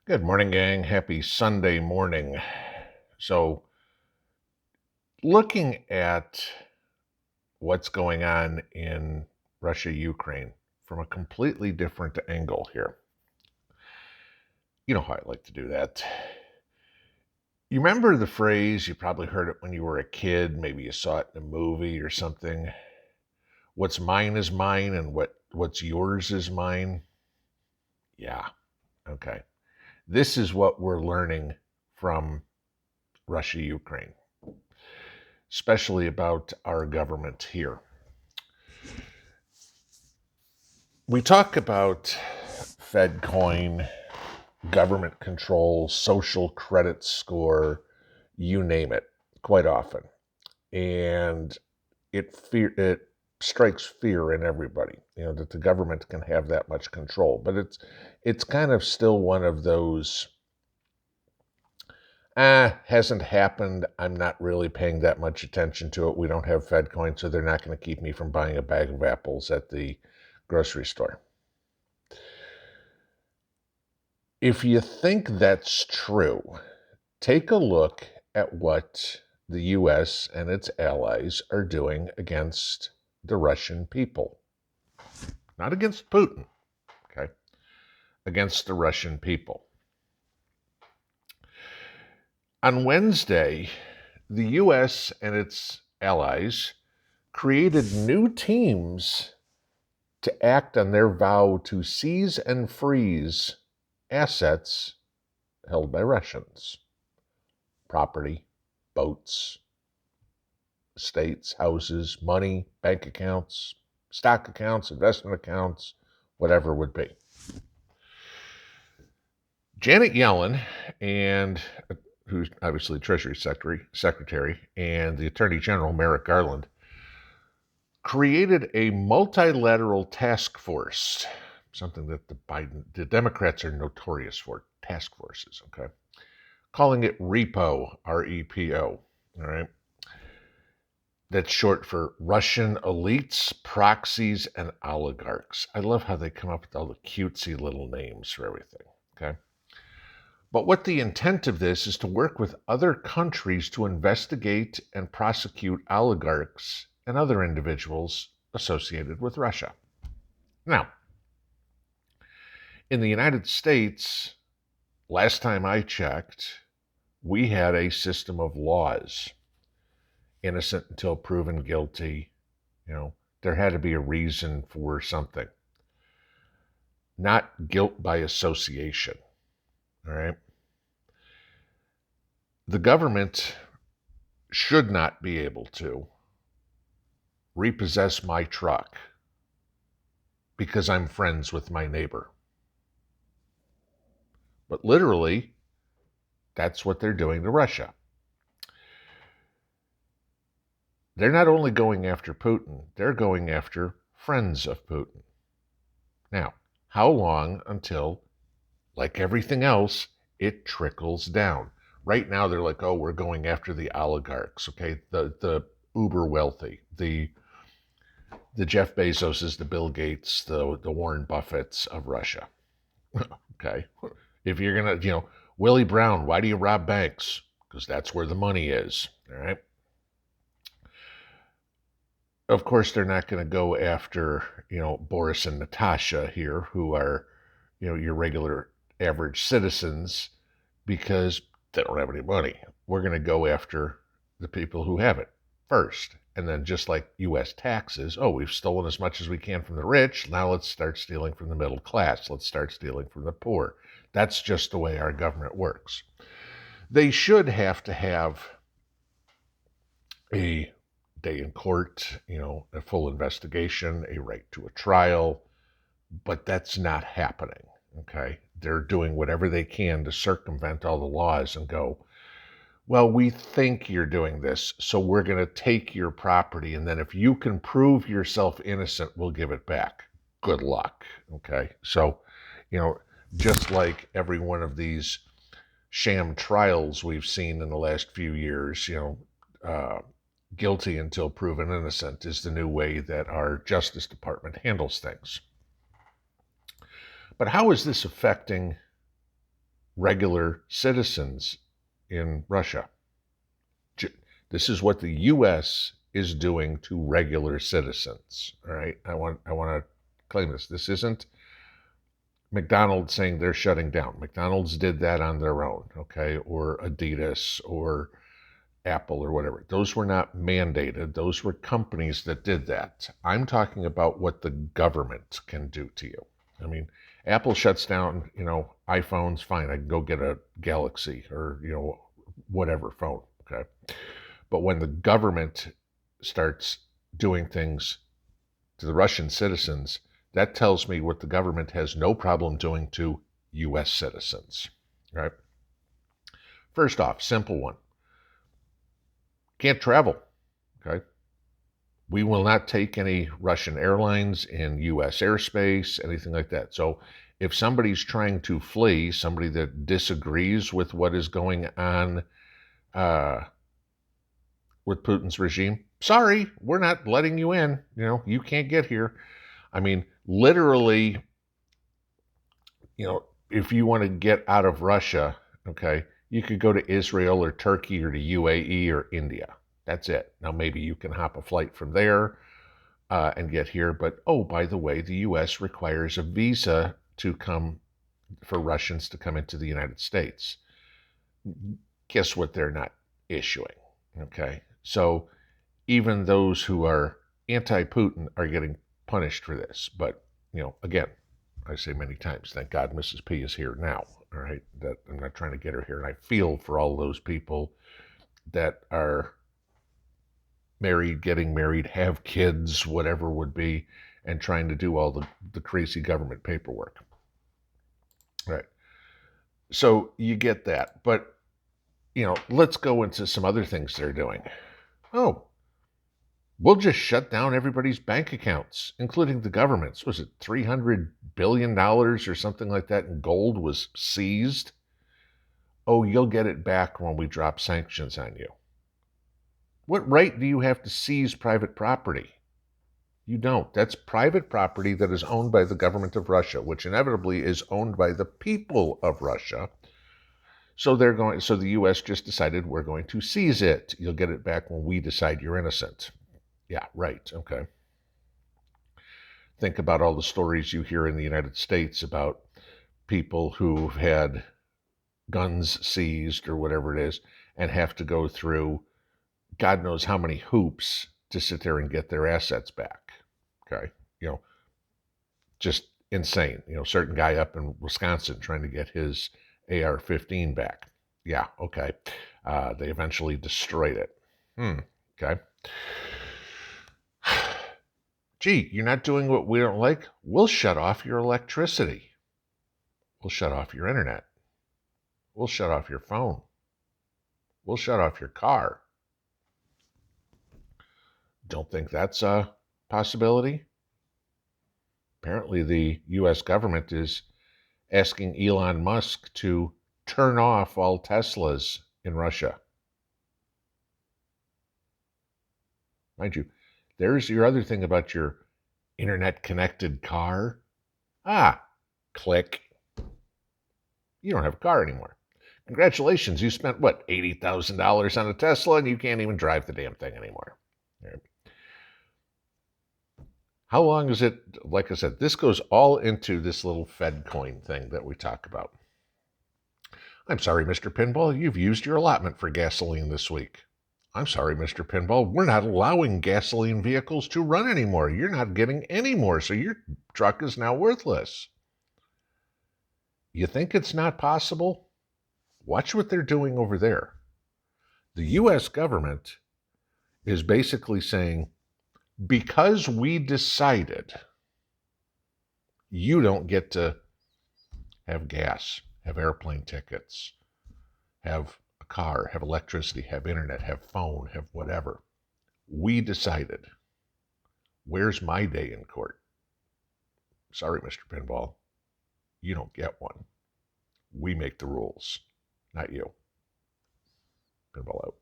Good morning, gang. Happy Sunday morning. So, looking at what's going on in Russia, Ukraine from a completely different angle here. You know how I like to do that. You remember the phrase, you probably heard it when you were a kid, maybe you saw it in a movie or something. What's mine is mine and what's yours is mine. Yeah. Okay. This is what we're learning from Russia, Ukraine, especially about our government here. We talk about Fed coin, government control, social credit score, you name it, quite often. And it strikes fear in everybody, that the government can have that much control. But it's kind of still one of those hasn't happened. I'm not really paying that much attention to it. We don't have Fed coin, so they're not going to keep me from buying a bag of apples at the grocery store. If you think that's true, take a look at what the US and its allies are doing against the Russian people. Not against Putin, okay? Against the Russian people. On Wednesday, the US and its allies created new teams to act on their vow to seize and freeze assets held by Russians. Property, boats, estates, houses, money, bank accounts, stock accounts, investment accounts, whatever it would be. Janet Yellen, and who's obviously Treasury Secretary, and the Attorney General, Merrick Garland, created a multilateral task force, something that the Democrats are notorious for, task forces, okay? Calling it REPO, R-E-P-O, all right? That's short for Russian elites, proxies, and oligarchs. I love how they come up with all the cutesy little names for everything, okay? But what the intent of this is to work with other countries to investigate and prosecute oligarchs and other individuals associated with Russia. Now, in the United States, last time I checked, we had a system of laws. Innocent until proven guilty. There had to be a reason for something. Not guilt by association. All right. The government should not be able to repossess my truck because I'm friends with my neighbor. But literally, that's what they're doing to Russia. They're not only going after Putin, they're going after friends of Putin. Now, how long until, like everything else, it trickles down? Right now, they're like, oh, we're going after the oligarchs, okay? The uber wealthy, the Jeff Bezoses, the Bill Gates, the Warren Buffetts of Russia. Okay. If you're going to, Willie Brown, why do you rob banks? Because that's where the money is, all right? Of course, they're not going to go after, Boris and Natasha here, who are, your regular average citizens, because they don't have any money. We're going to go after the people who have it first. And then just like U.S. taxes, we've stolen as much as we can from the rich. Now let's start stealing from the middle class. Let's start stealing from the poor. That's just the way our government works. They should have to have a day in court, a full investigation, a right to a trial, but that's not happening, okay? They're doing whatever they can to circumvent all the laws and go, well, we think you're doing this, so we're going to take your property, and then if you can prove yourself innocent, we'll give it back. Good luck, okay? So, just like every one of these sham trials we've seen in the last few years, guilty until proven innocent is the new way that our Justice Department handles things. But how is this affecting regular citizens in Russia. This is what the U.S. is doing to regular citizens. All right, I want to claim this. This isn't McDonald's saying they're shutting down. McDonald's did that on their own, okay, or Adidas or Apple or whatever. Those were not mandated. Those were companies that did that. I'm talking about what the government can do to you. I mean, Apple shuts down, iPhones, fine. I can go get a Galaxy or, whatever phone, okay? But when the government starts doing things to the Russian citizens, that tells me what the government has no problem doing to U.S. citizens, right? First off, simple one. Can't travel, okay? We will not take any Russian airlines in U.S. airspace, anything like that. So if somebody's trying to flee, somebody that disagrees with what is going on with Putin's regime, sorry, we're not letting you in. You can't get here. I mean, literally, if you want to get out of Russia, okay, you could go to Israel or Turkey or to UAE or India. That's it. Now, maybe you can hop a flight from there and get here. But, oh, by the way, the U.S. requires a visa for Russians to come into the United States. Guess what they're not issuing, okay? So even those who are anti-Putin are getting punished for this. But, again, I say many times, thank God Mrs. P is here now, all right? That I'm not trying to get her here. And I feel for all those people that are married, getting married, have kids, whatever would be, and trying to do all the crazy government paperwork. Right. So you get that. But, let's go into some other things they're doing. Oh, we'll just shut down everybody's bank accounts, including the government's. Was it $300 billion or something like that in gold was seized? Oh, you'll get it back when we drop sanctions on you. What right do you have to seize private property? You don't. That's private property that is owned by the government of Russia, which inevitably is owned by the people of Russia. So the U.S. just decided we're going to seize it. You'll get it back when we decide you're innocent. Yeah, right. Okay. Think about all the stories you hear in the United States about people who've had guns seized or whatever it is and have to go through God knows how many hoops to sit there and get their assets back. Okay. Just insane. Certain guy up in Wisconsin trying to get his AR-15 back. Yeah. Okay. They eventually destroyed it. Okay. Gee, you're not doing what we don't like? We'll shut off your electricity. We'll shut off your internet. We'll shut off your phone. We'll shut off your car. Don't think that's a possibility? Apparently, the U.S. government is asking Elon Musk to turn off all Teslas in Russia. Mind you, there's your other thing about your internet-connected car. Click. You don't have a car anymore. Congratulations, you spent, $80,000 on a Tesla, and you can't even drive the damn thing anymore. Right. How long is it? Like I said, this goes all into this little Fed coin thing that we talk about. I'm sorry, Mr. Pinball, you've used your allotment for gasoline this week. I'm sorry, Mr. Pinball, we're not allowing gasoline vehicles to run anymore. You're not getting any more, so your truck is now worthless. You think it's not possible? Watch what they're doing over there. The U.S. government is basically saying, because we decided you don't get to have gas, have airplane tickets, have a car, have electricity, have internet, have phone, have whatever. We decided. Where's my day in court? Sorry, Mr. Pinball. You don't get one. We make the rules, not you. Pinball out.